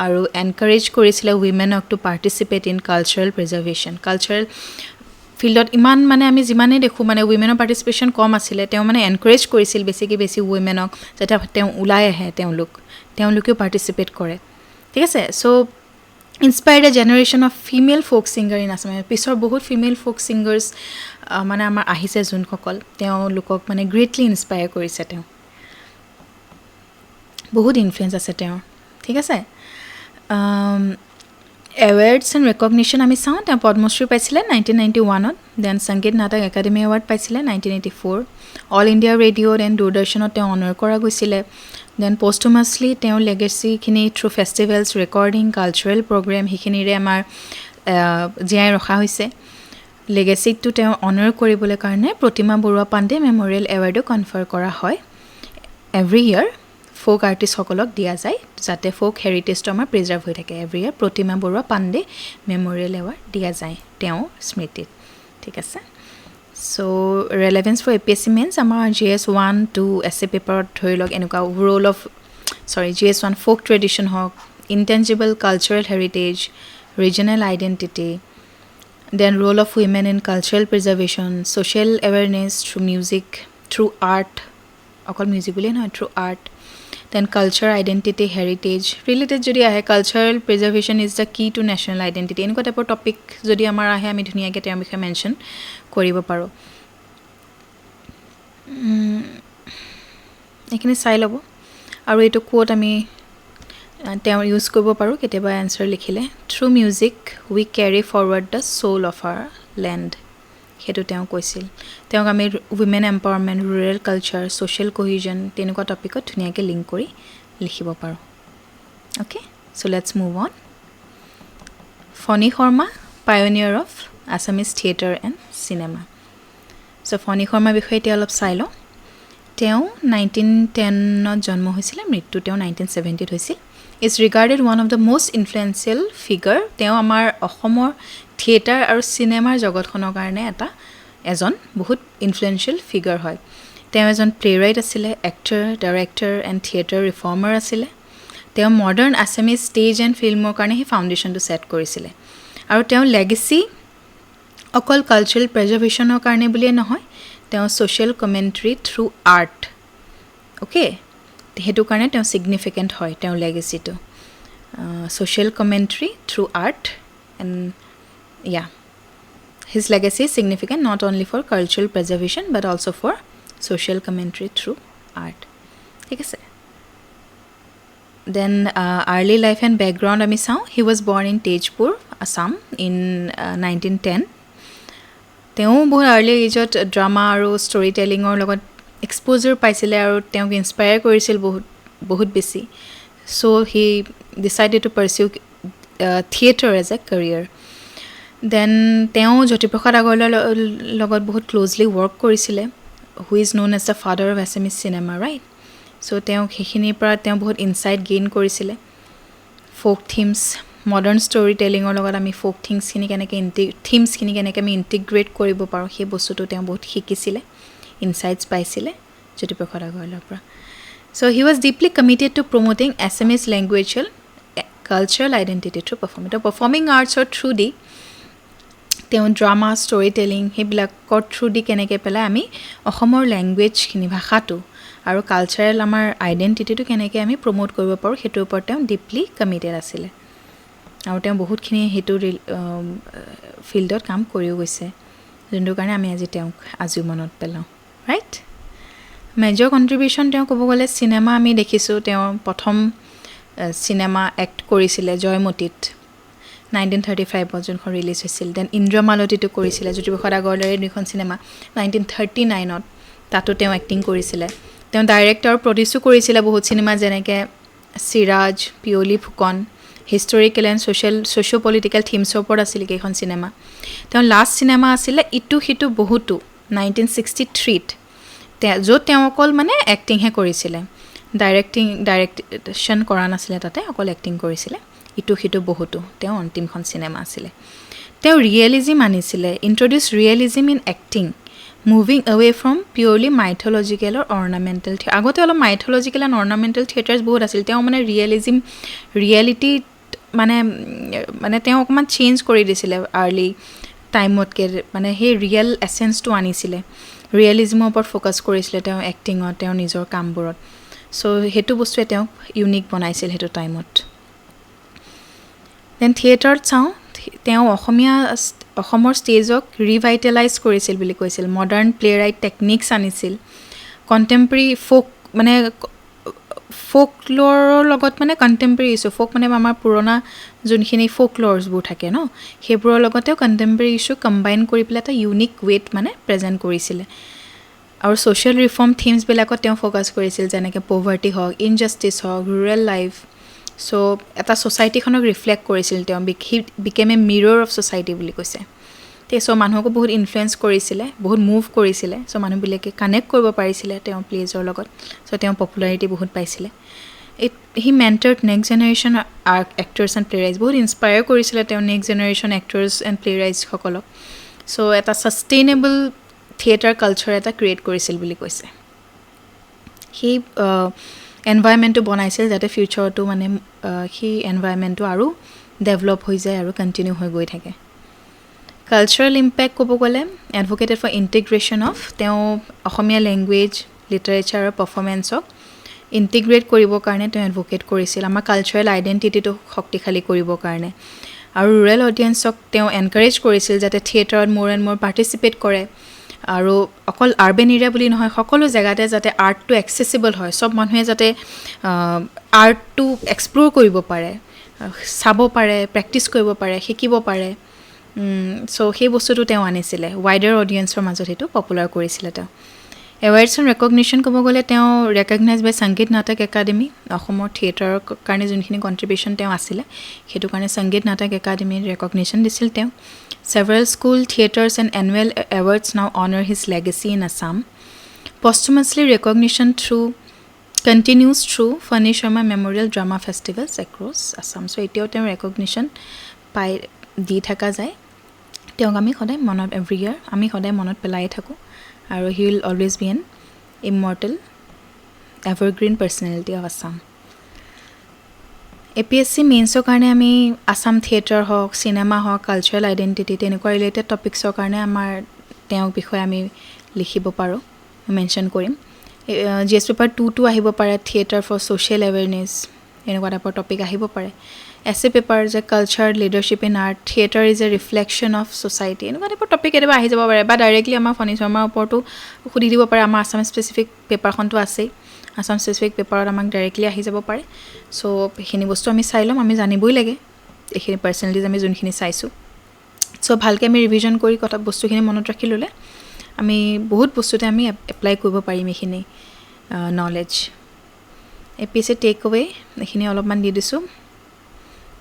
আৰু এনকাৰেজ কৰিছিলে উইমেনক to participate in cultural preservation cultural ফিল্ডত ইমান মানে আমি যিমানেই দেখোঁ মানে উইমেনৰ পাৰ্টিচিপেশ্যন কম আছিলে তেওঁ মানে এনকাৰেজ কৰিছিল বেছি উইমেনক যাতে তেওঁ ওলাই আহে তেওঁলোকেও পাৰ্টিচিপেট কৰে ঠিক আছে so' inspired a generation of female folk singer in Assam পিছৰ বহুত ফিমেল ফ'ক ছিংগাৰ্ছ মানে আমাৰ আহিছে যোনসকল তেওঁলোকক মানে গ্ৰেটলি ইনস্পায়াৰ কৰিছে তেওঁ বহুত ইনফ্লুৱেঞ্চ আছে তেওঁৰ ঠিক আছে এৱাৰ্ডছ এণ্ড ৰেকগনিশ্যন আমি চাওঁ তেওঁ পদ্মশ্ৰী পাইছিলে 1991ত দেন সংগীত নাটক একাডেমি এৱাৰ্ড পাইছিলে 1984 অল ইণ্ডিয়া ৰেডিঅ'ত এণ্ড দূৰদৰ্শনত তেওঁ অনাৰ কৰা গৈছিলে দেন পষ্টমাছলি তেওঁৰ লেগেচিখিনি through festivals recording cultural program সেইখিনিৰে আমাৰ জীয়াই ৰখা হৈছে লেগেচিটো তেওঁ অনাৰ কৰিবলৈ কাৰণে প্ৰতিমা বৰুৱা পাণ্ডে মেমৰিয়েল এৱাৰ্ডো কনফাৰ কৰা হয় এভৰি ইয়াৰ ফোক আৰ্টিষ্টসকলক দিয়া যায় যাতে ফোক হেৰিটেজটো আমাৰ প্ৰিজাৰ্ভ হৈ থাকে every year Pratima Barua Pandey memorial award দিয়া যায় তেওঁৰ স্মৃতিত ঠিক আছে so' relevant for APSC mains আমাৰ GS 1 2 essay পেপাৰত ধৰি লওক এনেকুৱা role of GS 1 folk tradition হওক intangible cultural heritage regional identity then role of women in cultural preservation social awareness through music through art অকল মিউজিক বুলিয়ে নহয় through art then culture identity heritage related যদি আহে cultural preservation is the কি two national identity এনেকুৱা টাইপৰ topic যদি আমাৰ আহে আমি ধুনীয়াকৈ তেওঁৰ বিষয়ে মেনশ্যন কৰিব পাৰোঁ এইখিনি চাই ল'ব আৰু এইটো কোট আমি তেওঁ ইউজ কৰিব পাৰোঁ কেতিয়াবা এনচাৰ লিখিলে through music we carry forward the soul of our land সেইটো তেওঁ কৈছিল তেওঁক আমি women empowerment rural culture social cohesion তেনেকুৱা টপিকত ধুনীয়াকৈ লিংক কৰি লিখিব পাৰোঁ okay so' let's move on Phani Sharma pioneer of Assamese theatre and cinema so' Phani শৰ্মাৰ বিষয়ে এতিয়া অলপ চাই লওঁ তেওঁ 1910ত জন্ম হৈছিলে মৃত্যু তেওঁ 1970ত হৈছিল is regarded one of the most influential figure তেওঁ আমাৰ অসমৰ থিয়েটাৰ আৰু চিনেমাৰ জগতখনৰ কাৰণে এজন বহুত ইনফ্লুৱেঞ্চিয়েল ফিগাৰ হয় তেওঁ এজন প্লেৰাইট আছিলে এক্টৰ ডাইৰেক্টৰ এণ্ড থিয়েটাৰ ৰিফৰ্মাৰ আছিলে তেওঁ মডাৰ্ণ আছামিজ ষ্টেজ এণ্ড ফিল্মৰ কাৰণে সেই ফাউণ্ডেশ্যনটো ছেট কৰিছিলে আৰু তেওঁ লেগেচি অকল কালচাৰেল প্ৰিজাৰ্ভেশ্যনৰ কাৰণে বুলিয়ে নহয় তেওঁ social commentary through art okay সেইটো কাৰণে তেওঁ ছিগনিফিকেণ্ট হয় তেওঁৰ লেগেচিটো social commentary through art and his legacy is significant not only for cultural preservation but also for social commentary through art ঠিক আছে then early life and background আমি চাওঁ he was born in Tejpur Assam in 1910 তেওঁ বহুত early এজত drama আৰু story টেলিঙৰ লগত এক্সপ'জাৰ পাইছিলে আৰু তেওঁক ইনস্পায়াৰ কৰিছিল বহুত বেছি so' he decided to pursue theatre as a career then তেওঁ জ্যোতিপ্ৰসাদ আগৰৱালাৰ লগত বহুত ক্ল'জলি ৱৰ্ক কৰিছিলে who is known as the father of Assamese cinema right so' তেওঁক সেইখিনিৰ পৰা তেওঁ বহুত ইনচাইট গেইন কৰিছিলে ফ'ক থিমছ মডাৰ্ণ ষ্টৰি টেলিঙৰ লগত আমি ফ'ক থিমছখিনি কেনেকৈ আমি ইণ্টিগ্ৰেট কৰিব পাৰোঁ সেই বস্তুটো তেওঁ বহুত শিকিছিলে ইনচাইটছ পাইছিলে জ্যোতিপ্ৰসাদ আগৰৱালাৰ পৰা so' he was deeply committed to promoting Assamese লেংগুৱেজৰ কালচাৰেল আইডেণ্টিটি থ্ৰু পাৰফৰ্মিং আৰ্টছৰ থ্ৰু দি তেওঁ ড্ৰামা ষ্টৰি টেলিং সেইবিলাকৰ থ্ৰু দি কেনেকৈ পেলাই আমি অসমৰ লেংগুৱেজখিনি ভাষাটো আৰু কালচাৰেল আমাৰ আইডেণ্টিটিটো কেনেকৈ আমি প্ৰম'ট কৰিব পাৰোঁ সেইটোৰ ওপৰত তেওঁ ডিপলি কমিটেড আছিলে আৰু তেওঁ বহুতখিনি সেইটো ফিল্ডত কাম কৰিও গৈছে যোনটোৰ কাৰণে আমি তেওঁক আজিও মনত পেলাওঁ ৰাইট মেজৰ কণ্ট্ৰিবিউশ্যন তেওঁ ক'ব গ'লে চিনেমা আমি দেখিছোঁ তেওঁ প্ৰথম চিনেমা এক্ট কৰিছিলে জয়মতীত 1935 যোনখন ৰিলিজ হৈছিল দেন ইন্দ্ৰমালতীটো কৰিছিলে জ্যোতিপ্ৰসাদ আগৰৱালাৰে দুখন চিনেমা 1939ত তাতো তেওঁ এক্টিং কৰিছিলে তেওঁ ডাইৰেক্ট আৰু প্ৰডিউচো কৰিছিলে বহুত চিনেমা যেনেকৈ Siraj Piyoli Phukan historical and socio' political থিমছৰ ওপৰত আছিলে কেইখন চিনেমা তেওঁ লাষ্ট চিনেমা আছিলে ইটো সিটো বহুতো 1963ত য'ত তেওঁ অকল মানে এক্টিংহে কৰিছিলে ডাইৰেকশ্যন কৰা নাছিলে তাতে অকল এক্টিং কৰিছিলে ইটো সিটো বহুতো তেওঁ অন্তিমখন চিনেমা আছিলে তেওঁ ৰিয়েলিজিম আনিছিলে introduce realism in acting moving away from purely mythological or ornamental আগতে অলপ মাইথলজিকেল এণ্ড অৰ্নামেণ্টেল থিয়েটাৰ্ছ বহুত আছিল তেওঁ মানে ৰিয়েলিটি মানে তেওঁ অকণমান চেঞ্জ কৰি দিছিলে আৰ্লি টাইমতকৈ মানে সেই ৰিয়েল এছেঞ্চটো আনিছিলে ৰিয়েলিজিমৰ ওপৰত ফ'কাছ কৰিছিলে তেওঁ এক্টিঙত তেওঁৰ নিজৰ কামবোৰত চ' সেইটো বস্তুৱে তেওঁক ইউনিক বনাইছিল সেইটো টাইমত দেন থিয়েটাৰত চাওঁ তেওঁ অসমৰ ষ্টেজক ৰিভাইটেলাইজ কৰিছিল বুলি কৈছিল মডাৰ্ণ প্লে' টেকনিক্স আনিছিল কণ্টেম্পৰেৰী ফ'কল'ৰৰ লগত মানে কণ্টেম্পৰেৰী ইছ্যু ফ'ক মানে আমাৰ পুৰণা যোনখিনি ফ'কল'ৰ্ছবোৰ থাকে ন সেইবোৰৰ লগতেও কণ্টেম্পৰেৰী ইছ্যু কম্বাইন কৰি পেলাই এটা ইউনিক ৱেত মানে প্ৰেজেণ্ট কৰিছিলে আৰু social reform themes বিলাকত তেওঁ ফোকাস কৰিছিল যেনেকৈ poverty হওক injustice হওক rural life so এটা societyখনক ৰিফ্লেক্ট কৰিছিল তেওঁ became a mirror of society বুলি কৈছে তে সো মানুহক বহুত ইনফ্লুয়েন্স কৰিছিলে বহুত মুভ কৰিছিলে সো মানুহবিলাকে কানেক্ট কৰিব পাৰিছিলে তেওঁ প্লেজৰ লগত সো তেওঁ পপুলাৰিটি বহুত পাইছিলে he mentored next generation actors and playwrights বহুত ইনস্পায়াৰ কৰিছিলে তেওঁ next generation actors and playwrights সকলক সো এটা সাস্টেইনেবল থিয়েটাৰ কালচাৰ এটা ক্ৰিয়েট কৰিছিল বুলি কৈছে হি এনভায়ৰনমেন্টটো বনাইছিল যাতে ফিউচাৰটো মানে হি এনভায়ৰনমেন্টটো আৰু ডেভেলপ হৈ যায় আৰু কন্টিনিউ হৈ গৈ থাকে কালচাৰেল ইম্পেক্ট ক'ব গ'লে এডভোকেটেড ফৰ ইণ্টিগ্ৰেশ্যন অফ তেওঁ অসমীয়া লেংগুৱেজ লিটাৰেচাৰ আৰু পাৰফৰ্মেন্সক ইণ্টিগ্ৰেট কৰিবৰ কাৰণে তেওঁ এডভোকেট কৰিছিল আমাৰ কালচাৰেল আইডেণ্টিটিটো শক্তিশালী কৰিবৰ কাৰণে আৰু ৰুৰেল অডিয়েন্সক তেওঁ এনকাৰেজ কৰিছিল যাতে থিয়েটাৰত মোৰ এণ্ড মোৰ পাৰ্টিচিপেট কৰে আৰু অকল আৰবেন এৰিয়া বুলি নহয় সকলো জেগাতে যাতে আৰ্টটো এক্সেসিবল হয় সব মানুহে যাতে আৰ্টটো এক্সপ্লোৰ কৰিব পাৰে চাব পাৰে প্ৰেক্টিছ কৰিব পাৰে শিকিব পাৰে সো সেই বস্তুটো তেওঁ আনিছিলে ওয়াইডাৰ অডিয়েন্সৰ মাজত হেতু পপুলাৰ কৰিছিলে তেওঁ এৱাৰ্ডছ এণ্ড ৰেকগনিশ্যন ক'ব গ'লে তেওঁ ৰেকগনাইজ বাই সংগীত নাটক একাডেমি অসমৰ থিয়েটাৰৰ কাৰণে যোনখিনি কণ্ট্ৰিবিউশ্যন তেওঁ আছিলে সেইটো কাৰণে সংগীত নাটক একাডেমিৰ ৰেকগনিশ্যন দিছিল তেওঁ several school theaters and annual awards now honor his legacy in Assam posthumously recognition continues through Phani Sarma Memorial Drama Festivals across Assam so etio tem recognition pai di thaka jay teong ami khoday monot every year ami khoday monot pelai thaku aru he will always be an immortal evergreen personality of Assam APSC মেইনছৰ কাৰণে আমি Assam theatre হওক cinema হওক cultural identity তেনেকুৱা related টপিকছৰ কাৰণে আমাৰ তেওঁ বিষয়ে আমি লিখিব পাৰোঁ মেনশ্যন কৰিম জিএছ পেপাৰ 2 আহিব পাৰে থিয়েটাৰ ফৰ ছ'চিয়েল এৱেৰনেছ এনেকুৱা টাইপৰ টপিক আহিব পাৰে এছে পেপাৰ যে culture leadership in art theatre is a reflection of society এনেকুৱা টাইপৰ টপিক কেতিয়াবা আহি যাব পাৰে বা ডাইৰেক্টলি আমাৰ ফণী শৰ্মাৰ ওপৰতো সুধি দিব পাৰে আমাৰ আসাম স্পেচিফিক পেপাৰখনটো আছেই আসাম স্পেচিফিক পেপাৰত আমাক ডাইৰেক্টলি আহি যাব পাৰে সো এইখিনি বস্তু আমি চাই ল'ম আমি জানিবই লাগে এইখিনি পাৰ্চনেলিটিজ আমি যোনখিনি চাইছোঁ সো ভালকৈ আমি ৰিভিজন কৰি কথা বস্তুখিনি মনত ৰাখি ল'লে আমি বহুত বস্তুতে আমি এপ্লাই কৰিব পাৰিম এইখিনি নলেজ APSC টেক অৱে এইখিনি অলপমান দি দিছোঁ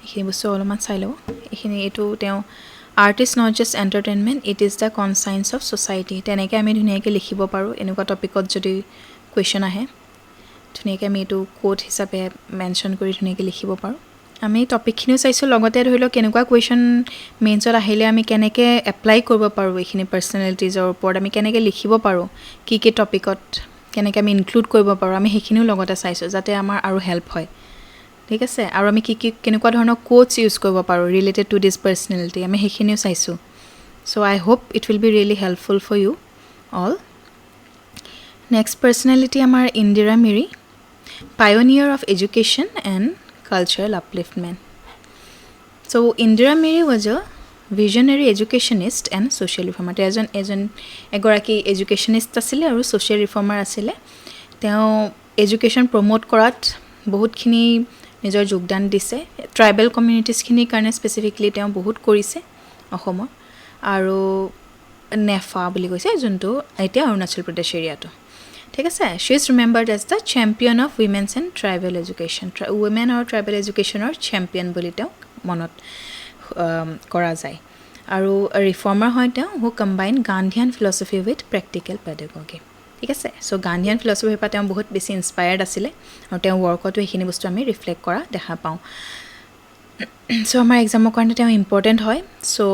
এইখিনি বস্তু অলপমান চাই লওঁ এইখিনি এইটো তেওঁ art is not just entertainment it is the conscience of society তেনেকৈ আমি ধুনীয়াকৈ লিখিব পাৰোঁ এনেকুৱা টপিকত যদি কুৱেশ্যন আহে ধুনীয়াকৈ আমি এইটো কোড হিচাপে মেনশ্যন কৰি ধুনীয়াকৈ লিখিব পাৰোঁ আমি টপিকখিনিও চাইছোঁ লগতে ধৰি লওক কেনেকুৱা কুৱেশ্যন মেইনছত আহিলে আমি কেনেকৈ এপ্লাই কৰিব পাৰোঁ এইখিনি পাৰ্চনেলিটিজৰ ওপৰত আমি কেনেকৈ লিখিব পাৰোঁ কি টপিকত কেনেকৈ আমি ইনক্লুড কৰিব পাৰোঁ আমি সেইখিনিও লগতে চাইছোঁ যাতে আমাৰ আৰু হেল্প হয় ঠিক আছে আৰু আমি কেনেকুৱা ধৰণৰ কোটছ ইউজ কৰিব পাৰোঁ ৰিলেটেড টু দিছ পাৰ্চনেলিটি আমি সেইখিনিও চাইছোঁ so' I hope it will be really helpful for you all next personality আমাৰ Indira Miri pioneer of education and cultural upliftment. So Indira Miri was a visionary educationist and social reformer. এগৰাকী educationist আছিলে আৰু social reformer আছিলে তেওঁ education promote কৰাত বহুতখিনি নিজৰ যোগদান দিছে ট্ৰাইবেল কমিউনিটিজখিনিৰ কাৰণে স্পেচিফিকলি তেওঁ বহুত কৰিছে অসমৰ আৰু নেফা বুলি কৈছে যোনটো এতিয়া অৰুণাচল প্ৰদেশ এৰিয়াটো ঠিক আছে she is remembered as the champion of women's and tribal education women or tribal educationৰ champion বুলি তেওঁ মনত কৰা যায় আৰু ৰিফৰ্মাৰ হয় তেওঁ who combine Gandhian philosophy with practical pedagogy ঠিক আছে সো Gandhian philosophy পৰা তেওঁ বহুত বেছি ইনস্পায়াৰ্ড আছিলে আৰু তেওঁ ৱৰ্কতো এইখিনি বস্তু আমি ৰিফ্লেক্ট কৰা দেখা পাওঁ সো আমাৰ এক্সামৰ কাৰণে তেওঁ ইম্পৰ্টেণ্ট হয় so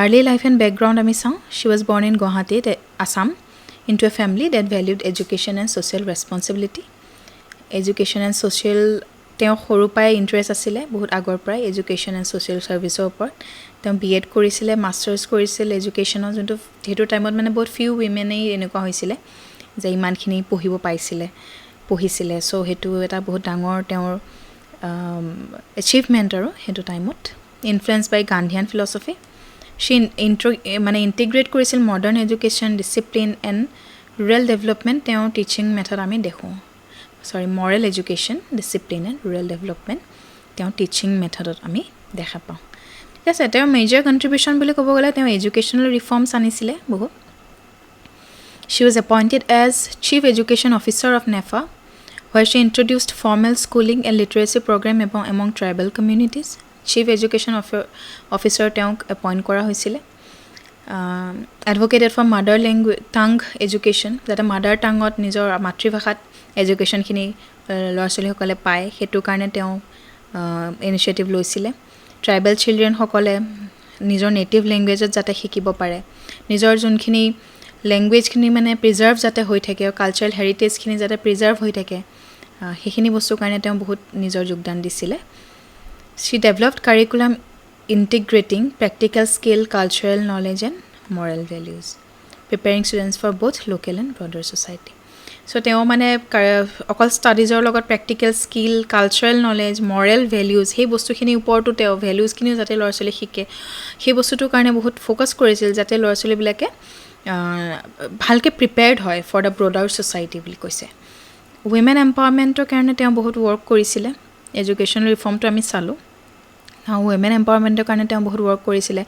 early life and background ami saw she was born in Guwahati Assam into a family that valued education and social responsibility education and social teo horu pai interest asile bahut agor prai education and social service opor teo B.Ed korisile masters korisile education jonto hetu time mane bahut few women ei enekwa hoisile je iman khini pohibo paisile pohisile so hetu eta bahut dangor teor achievement aro hetu time ot influenced by Gandhian philosophy she integrate কৰিছিল modern education discipline and rural development তেওঁ teaching method আমি দেখো moral education discipline and rural development তেওঁ teaching methodত আমি দেখা পাওঁ ঠিক আছে তেওঁৰ মেজৰ কণ্ট্ৰিবিউশ্যন বুলি ক'ব গ'লে তেওঁ এডুকেশ্যনেল ৰিফৰ্মছ আনিছিলে বহুত She was appointed as Chief Education Officer of NEFA, where she introduced formal schooling and literacy program among tribal communities. Chief Education Officer তেওঁক appoint কৰা হৈছিলে advocated for mother tongue education যাতে mother টাঙত নিজৰ মাতৃভাষাত এডুকেশ্যনখিনি ল'ৰা ছোৱালীসকলে পায় সেইটো কাৰণে তেওঁ ইনিচিয়েটিভ লৈছিলে ট্ৰাইবেল চিলড্ৰেনসকলে নিজৰ নেটিভ লেংগুৱেজত যাতে শিকিব পাৰে নিজৰ যোনখিনি লেংগুৱেজখিনি মানে প্ৰিজাৰ্ভ যাতে হৈ থাকে আৰু কালচাৰেল হেৰিটেজখিনি যাতে প্ৰিজাৰ্ভ হৈ থাকে সেইখিনি বস্তুৰ কাৰণে তেওঁ বহুত নিজৰ যোগদান দিছিলে She developed curriculum integrating practical skill, cultural knowledge and moral values, preparing students for both local and broader society. So তেওঁ মানে অকল ষ্টাডিজৰ লগত practical skill cultural knowledge Morrell values সেই বস্তুখিনিৰ ওপৰতো তেওঁ ভেলিউজখিনিও যাতে ল'ৰা ছোৱালী শিকে সেই বস্তুটোৰ কাৰণে বহুত ফ'কাছ কৰিছিল যাতে ল'ৰা ছোৱালীবিলাকে ভালকৈ প্ৰিপেয়াৰ্ড হয় ফৰ দ্য ব্ৰডাৰ ছ'চাইটি বুলি কৈছে উইমেন এম্পাৱাৰমেণ্টৰ কাৰণে তেওঁ বহুত ৱৰ্ক কৰিছিলে এডুকেশ্যনেল ৰিফৰ্মটো আমি চালোঁ উইমেন এম্পাৱাৰমেণ্টৰ কাৰণে তেওঁ বহুত ৱৰ্ক কৰিছিলে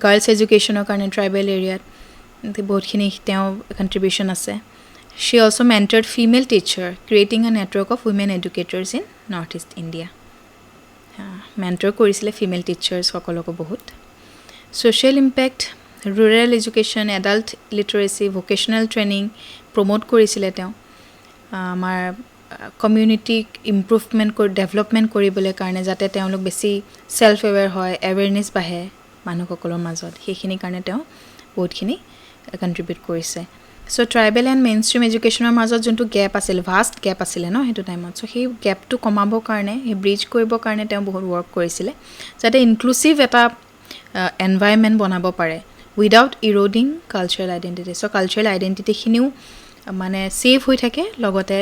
গাৰ্লছ এডুকেশ্যনৰ কাৰণে ট্ৰাইবেল এৰিয়াত বহুতখিনি তেওঁ কণ্ট্ৰিবিউশ্যন আছে She also mentored female teacher, creating a network of women educators in Northeast India. Mentor কৰিছিলে female teachers সকলকো বহুত Social impact, rural education, adult literacy, vocational training promote কৰিছিলে তেওঁ আমাৰ কমিউনিটি ইম্প্ৰুভমেণ্ট ডেভেলপমেণ্ট কৰিবলৈ কাৰণে যাতে তেওঁলোক বেছি ছেল্ফ এৱেৰ হয় এৱেৰনেছ বাঢ়ে মানুহসকলৰ মাজত সেইখিনি কাৰণে তেওঁ বহুতখিনি কণ্ট্ৰিবিউট কৰিছে চ' ট্ৰাইবেল এণ্ড মেইন ষ্ট্ৰীম এডুকেশ্যনৰ মাজত যোনটো গেপ আছিল ভাষ্ট গেপ আছিলে ন সেইটো টাইমত চ' সেই গেপটো কমাবৰ কাৰণে সেই ব্ৰিজ কৰিবৰ কাৰণে তেওঁ বহুত ৱৰ্ক কৰিছিলে যাতে ইনক্লুচিভ এটা এনভাইৰনমেণ্ট বনাব পাৰে উইদাউট ইৰ'ডিং কালচাৰেল আইডেণ্টিটি চ' কালচাৰেল আইডেণ্টিটিখিনিও মানে ছেভ হৈ থাকে লগতে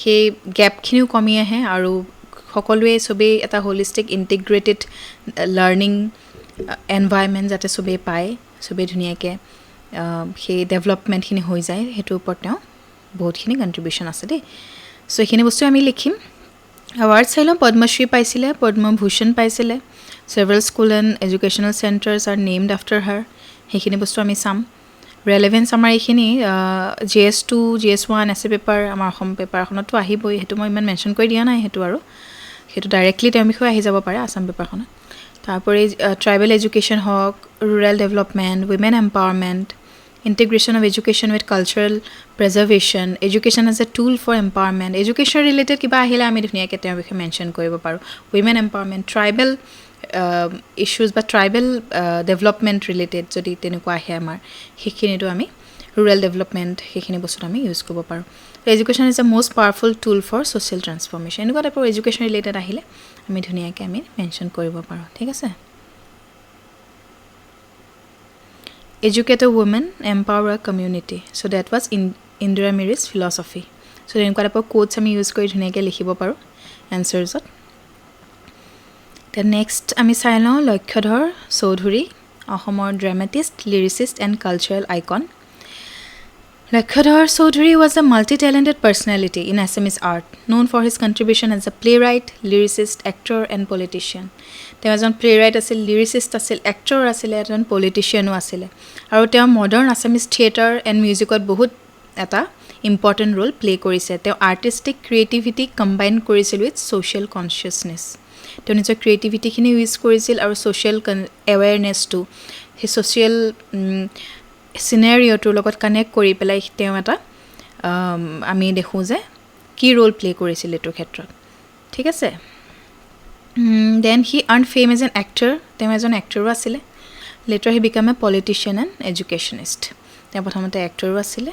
সেই গেপখিনিও কমি আহে আৰু সকলোৱে চবেই এটা হোলিষ্টিক ইণ্টিগ্ৰেটেড লাৰ্ণিং এনভাইৰনমেণ্ট যাতে চবেই পায় চবেই ধুনীয়াকৈ সেই ডেভেলপমেণ্টখিনি হৈ যায় সেইটোৰ ওপৰত তেওঁ বহুতখিনি কণ্ট্ৰিবিউশ্যন আছে দেই চ' সেইখিনি বস্তু আমি লিখিম এৱাৰ্ড চাই লওঁ পদ্মশ্ৰী পাইছিলে পদ্মভূষণ পাইছিলে several school and educational centres are named after her সেইখিনি বস্তু আমি চাম ৰেলেভেঞ্চ আমাৰ এইখিনি GS2 GS1 এছে পেপাৰ আমাৰ অসম পেপাৰখনতো আহিবই সেইটো মই ইমান মেনশ্যন কৰি দিয়া নাই সেইটো আৰু সেইটো ডাইৰেক্টলি তেওঁৰ বিষয়ে আহি যাব পাৰে আছাম পেপাৰখনত তাৰোপৰি ট্ৰাইবেল এডুকেশ্যন হওক rural development women empowerment integration of education with cultural preservation education as a tool for empowerment education related kiba ahile ami dhuniya ke te bikhe mention koribo paru women empowerment tribal issues but tribal development related jodi tenukwa ahe amar hekhini to ami rural development hekhini bosut ami use koribo paru education is the most powerful tool for social transformation enuka type of education related ahile ami dhuniya ke ami mention koribo paru thik ase Educate a woman, empower a community. So that was Indira Miri's philosophy. So then quite a quotes আমি use কৰি ধুনীয়াকৈ লিখিব পাৰোঁ answersত The next আমি চাই লওঁ লক্ষ্যধৰ চৌধুৰী অসমৰ dramatist, lyricist and cultural icon. Lakshyadhar Choudhury was a multi-talented personality in Assamese art, known for his contribution as a playwright, lyricist, actor and politician. তেওঁ এজন প্লেৰাইট আছিল লিৰিচিষ্ট আছিল এক্টৰ আছিল এজন পলিটিচিয়ানো আছিল আৰু তেওঁ মডাৰ্ণ আছামিজ থিয়েটাৰ এণ্ড মিউজিকত বহুত এটা ইম্পৰ্টেণ্ট ৰোল প্লে কৰিছে তেওঁ আৰ্টিষ্টিক ক্ৰিয়েটিভিটি কম্বাইন কৰিছিল উইথ ছ'চিয়েল কনচিয়াছনেছ তেওঁ নিজৰ ক্ৰিয়েটিভিটিখিনি ইউজ কৰিছিল আৰু ছ'চিয়েল এৱেৰনেছটো সেই ছ'চিয়েল চিনেৰিঅ'টোৰ লগত কানেক্ট কৰি পেলাই তেওঁ এটা আমি দেখোঁ যে কি ৰোল প্লে কৰিছিল এইটোৰ ক্ষেত্ৰত ঠিক আছে Then he earned fame as an actor. তেওঁ এজন এক্টৰো আছিলে later he became a politician and educationist তেওঁ প্ৰথমতে এক্টৰো আছিলে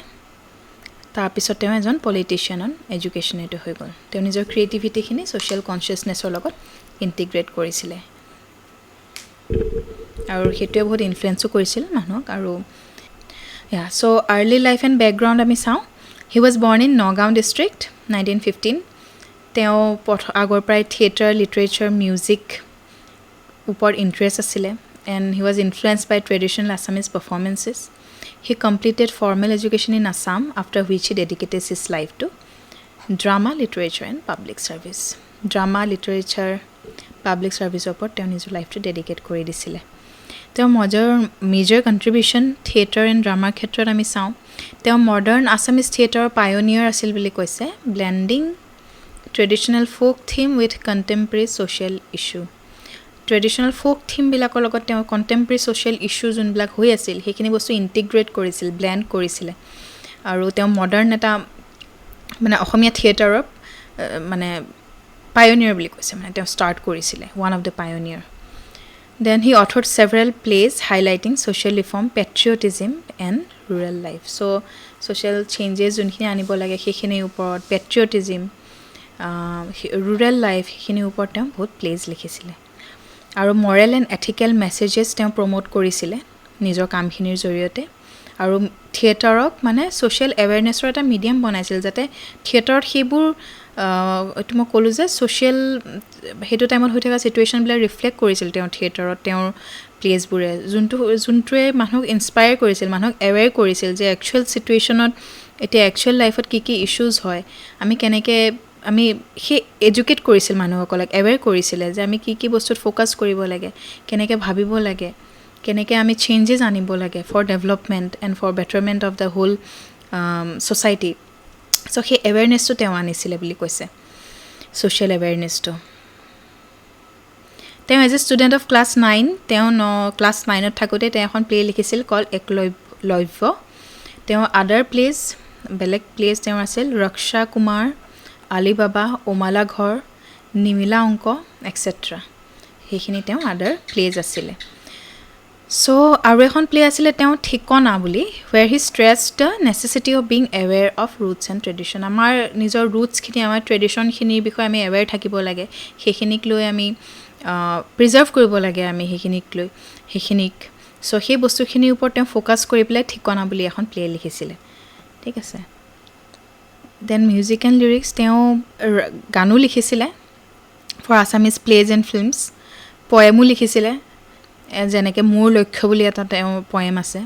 তাৰপিছত তেওঁ এজন পলিটিচিয়ান এণ্ড এডুকেশ্যনেটো হৈ গ'ল তেওঁ নিজৰ ক্ৰিয়েটিভিটিখিনি ছ'চিয়েল কনচিয়াছনেছৰ লগত ইণ্টিগ্ৰেট কৰিছিলে আৰু সেইটোৱে বহুত ইনফ্লুৱেঞ্চো কৰিছিল মানুহক আৰু so early life and background আমি চাওঁ he was born in Nagaon district 1915 তেওঁ আগৰ পৰাই থিয়েটাৰ লিটাৰেচাৰ মিউজিক ওপৰত ইণ্টাৰেষ্ট আছিলে and he was influenced by traditional Assamese performances. He completed formal education in Assam, after which he dedicated his life to drama, literature and public service. Drama, literature, public ছাৰ্ভিচৰ ওপৰত তেওঁ নিজৰ লাইফটো dedicate কৰি দিছিলে তেওঁ major contribution theatre and ড্ৰামাৰ ক্ষেত্ৰত আমি চাওঁ তেওঁ মডাৰ্ণ আছামিজ থিয়েটাৰৰ পায়োনিয়াৰ আছিল বুলি কৈছে blending traditional folk theme with contemporary social issue traditional folk থিমবিলাকৰ লগত তেওঁ কণ্টেম্পৰেৰী ছ'চিয়েল ইছ্যু যোনবিলাক হৈ আছিল সেইখিনি বস্তু ইণ্টিগ্ৰেট কৰিছিল ব্লেণ্ড কৰিছিলে আৰু তেওঁ মডাৰ্ণ এটা মানে অসমীয়া থিয়েটাৰৰ মানে পায়োনিয়াৰ বুলি কৈছে মানে তেওঁ ষ্টাৰ্ট কৰিছিলে one of the pioneer then he authored several plays highlighting social reform patriotism and rural life so' social changes যোনখিনি আনিব লাগে সেইখিনিৰ ওপৰত পেট্ৰিয়টিজিম ৰুৰেল লাইফ সেইখিনিৰ ওপৰত তেওঁ বহুত প্লেজ লিখিছিলে আৰু মৰেল এণ্ড এথিকেল মেছেজেছ তেওঁ প্ৰম'ট কৰিছিলে নিজৰ কামখিনিৰ জৰিয়তে আৰু থিয়েটাৰক মানে ছ'চিয়েল এৱেৰনেছৰ এটা মিডিয়াম বনাইছিল যাতে থিয়েটাৰত সেইবোৰ এইটো মই ক'লোঁ যে ছ'চিয়েল সেইটো টাইমত হৈ থকা ছিটুৱেশ্যনবিলাক ৰিফ্লেক্ট কৰিছিল তেওঁ থিয়েটাৰত তেওঁৰ প্লেছবোৰে যোনটোৱে মানুহক ইনস্পায়াৰ কৰিছিল মানুহক এৱেৰ কৰিছিল যে একচুৱেল ছিটুৱেশ্যনত এতিয়া একচুৱেল লাইফত কি কি ইছ্যুজ হয় আমি কেনেকৈ আমি সেই এডুকেট কৰিছিল মানুহসকলক এৱেৰ কৰিছিলে যে আমি কি কি বস্তুত ফ'কাছ কৰিব লাগে কেনেকৈ ভাবিব লাগে কেনেকৈ আমি চেঞ্জেছ আনিব লাগে for development and for betterment of the whole society so' সেই এৱেৰনেছটো তেওঁ আনিছিলে বুলি কৈছে ছ'চিয়েল এৱেৰনেছটো তেওঁ as a student of class 9 তেওঁ ক্লাছ 9ত থাকোঁতে তেওঁ এখন প্লে লিখিছিল কল একলব্য তেওঁ আদাৰ প্লেজ বেলেগ প্লেজ তেওঁৰ আছিল ৰক্ষা কুমাৰ আলিবাবা উমালা ঘৰ নিমিলা অংক এক্সেট্ৰা সেইখিনি তেওঁ আদাৰ প্লেজ আছিলে চ' আৰু এখন প্লে আছিলে তেওঁ ঠিকনা বুলি where he stress the necessity of being aware of roots and tradition আমাৰ নিজৰ ৰুটছখিনি আমাৰ ট্ৰেডিশ্যনখিনিৰ বিষয়ে আমি এৱেৰ থাকিব লাগে সেইখিনিক লৈ আমি প্ৰিজাৰ্ভ কৰিব লাগে আমি সেইখিনিক চ' সেই বস্তুখিনিৰ ওপৰত তেওঁ ফ'কাছ কৰি পেলাই ঠিকনা বুলি এখন প্লে লিখিছিলে ঠিক আছে দেন মিউজিক এণ্ড লিৰিক্স তেওঁ গানো লিখিছিলে for Assamese plays and films পয়েমো লিখিছিলে যেনেকৈ মোৰ লক্ষ্য বুলি এটা তেওঁ পয়েম আছে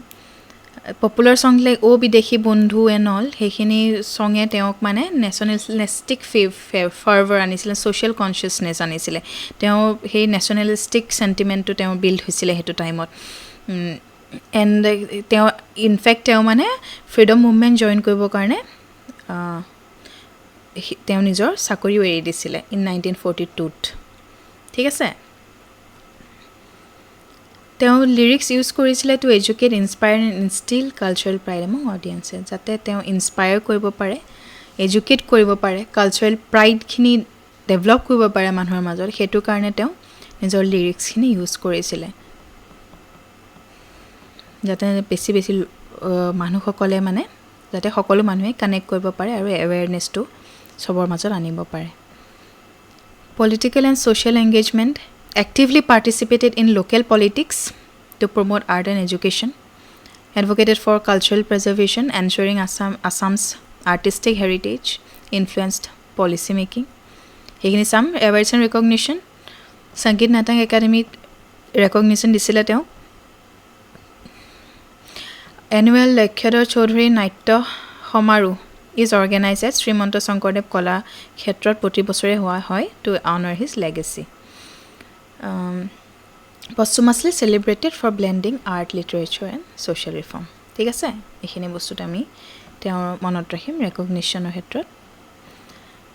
পপুলাৰ ছং লাইক অ' বিদেশী বন্ধু এণ্ড অল সেইখিনি ছঙে তেওঁক মানে নেশ্যনেলিষ্টিক ফাৰ্ভাৰ আনিছিলে ছ'চিয়েল কনচিয়াছনেছ আনিছিলে তেওঁ সেই নেশ্যনেলিষ্টিক চেণ্টিমেণ্টটো তেওঁ বিল্ড হৈছিলে সেইটো টাইমত এণ্ড তেওঁ ইনফেক্ট তেওঁ মানে ফ্ৰীডম মুভমেণ্ট জইন কৰিবৰ কাৰণে তেওঁ নিজৰ চাকৰিও এৰি দিছিলে ইন 1942ত ঠিক আছে তেওঁ লিৰিক্স ইউজ কৰিছিলে to educate inspire and instil cultural pride among অডিয়েঞ্চে যাতে তেওঁ ইনস্পায়াৰ কৰিব পাৰে এডুকেট কৰিব পাৰে কালচাৰেল প্ৰাইডখিনি ডেভেলপ কৰিব পাৰে মানুহৰ মাজত সেইটো কাৰণে তেওঁ নিজৰ লিৰিক্সখিনি ইউজ কৰিছিলে যাতে বেছি মানুহসকলে মানে যাতে সকলো মানুহে কানেক্ট কৰিব পাৰে আৰু এৱেৰনেছটো চবৰ মাজত আনিব পাৰে political and social engagement actively participated in local politics to promote art and education, advocated for cultural preservation, ensuring Assam's artistic heritage, influenced policy making. Hegini some awards and recognition. Sangeet Natang Academy recognition disile teo. Annual Lakshyadhar Choudhury Naitya Homaru is organized at Srimanto Sankardev Kola Khetrot proti bochore hoa hoy to honor his legacy. Posthumously celebrated for blending art, literature and social reform. ঠিক আছে এইখিনি বস্তুটো আমি তেওঁৰ মনত ৰাখিম ৰেকগনিশ্যনৰ ক্ষেত্ৰত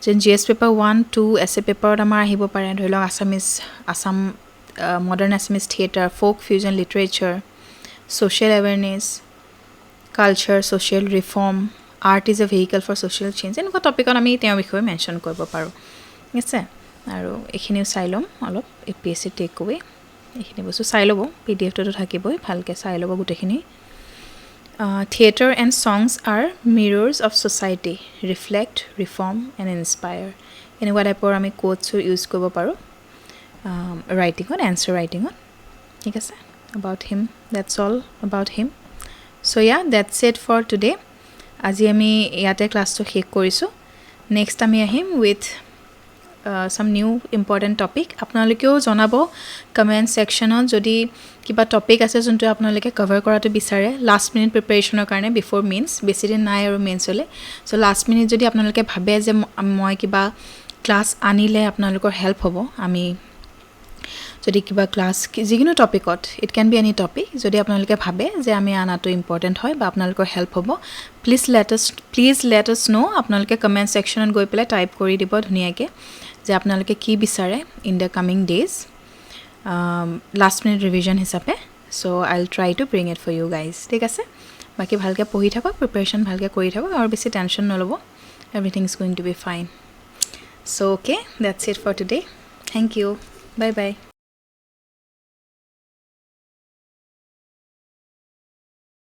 যেন জিএছ পেপাৰ 1 2 এছে পেপাৰত আমাৰ আহিব পাৰে ধৰি লওক Assam modern Assamese theatre folk fusion literature social awareness culture social reform art is a vehicle for social change এনেকুৱা টপিকত আমি তেওঁৰ বিষয়ে মেনশ্যন কৰিব পাৰোঁ ঠিক আছে আৰু এইখিনিও চাই ল'ম অলপ APSC টেক এৱে এইখিনি বস্তু চাই ল'ব PDF-টো থাকিবই ভালকৈ চাই ল'ব গোটেইখিনি theatre and songs are mirrors of society reflect reform and inspire এনেকুৱা টাইপৰ আমি কোটছো ইউজ কৰিব পাৰোঁ ৰাইটিঙত এনচাৰ ৰাইটিঙত ঠিক আছে about him that's all about him so yeah that's it for today আজি আমি ইয়াতে ক্লাছটো শেষ কৰিছোঁ নেক্সট আমি আহিম with some new important topic আপোনালোকেও জনাব কমেন্ট সেকশনত যদি কিবা টপিক আছে যোনটো আপোনালোকে কভাৰ কৰাটো বিচাৰে লাষ্ট মিনিট প্ৰিপাৰেচনৰ কাৰণে বিফৰ মেইনছ বেছি দিন নাই আৰু মেইনছলে সো লাষ্ট মিনিট যদি আপোনালোকে ভাবে যে মই কিবা ক্লাছ আনিলে আপোনালোকৰ হেল্প হ'ব আমি যদি কিবা ক্লাছ যিকোনো টপিকত it can be any topic যদি আপোনালোকে ভাবে যে আমি আনাটো ইম্পৰ্টেণ্ট হয় বা আপোনালোকৰ হেল্প হ'ব প্লিজ লেট us know আপোনালোকে কমেণ্ট ছেকশ্যনত গৈ পেলাই টাইপ কৰি দিব ধুনীয়াকৈ যে আপোনালোকে কি বিচাৰে in the coming days last minute revision হিচাপে so' I will try to bring it for you guys ঠিক আছে বাকী ভালকৈ পঢ়ি থাকক প্ৰিপাৰেশ্যন ভালকৈ কৰি থাকক আৰু বেছি টেনশ্যন নল'ব everything is going to be fine so' okay that's it for today thank you bye by